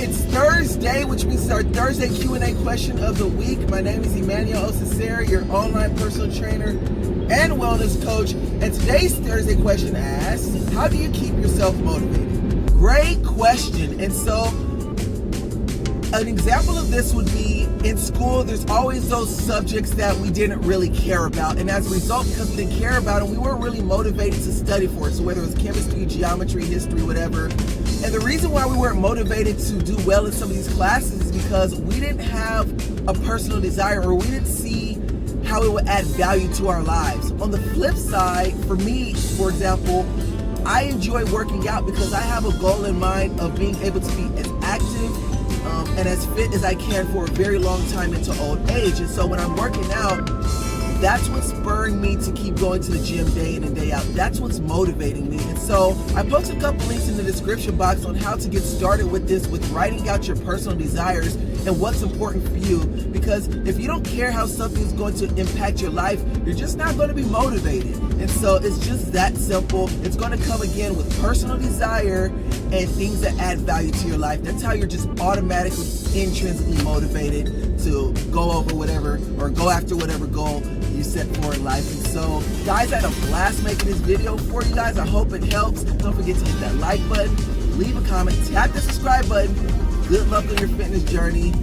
it's Thursday, which means it's our Thursday Q&A question of the week. My name is Emmanuel Osisera, your online personal trainer and wellness coach. And today's Thursday question asks, how do you keep yourself motivated? Great question. And so an example of this would be in school, there's always those subjects that we didn't really care about. And as a result, because we didn't care about them, we weren't really motivated to study for it. So whether it was chemistry, geometry, history, whatever. And the reason why we weren't motivated to do well in some of these classes is because we didn't have a personal desire, or we didn't see how it would add value to our lives. On the flip side, for me, for example, I enjoy working out because I have a goal in mind of being able to be as active and as fit as I can for a very long time into old age. And so when I'm working out, that's what's spurring me to keep going to the gym day in and day out. That's what's motivating me. And so I posted a couple links in the description box on how to get started with this, with writing out your personal desires and what's important for you. Because if you don't care how something is going to impact your life, you're just not going to be motivated. And so it's just that simple. It's going to come again with personal desire and things that add value to your life. That's how you're just automatically, intrinsically motivated to go over whatever or go after whatever goal you set for in life. And so, guys, I had a blast making this video for you guys. I hope it helps. Don't forget to hit that like button, leave a comment, tap the subscribe button. Good luck on your fitness journey.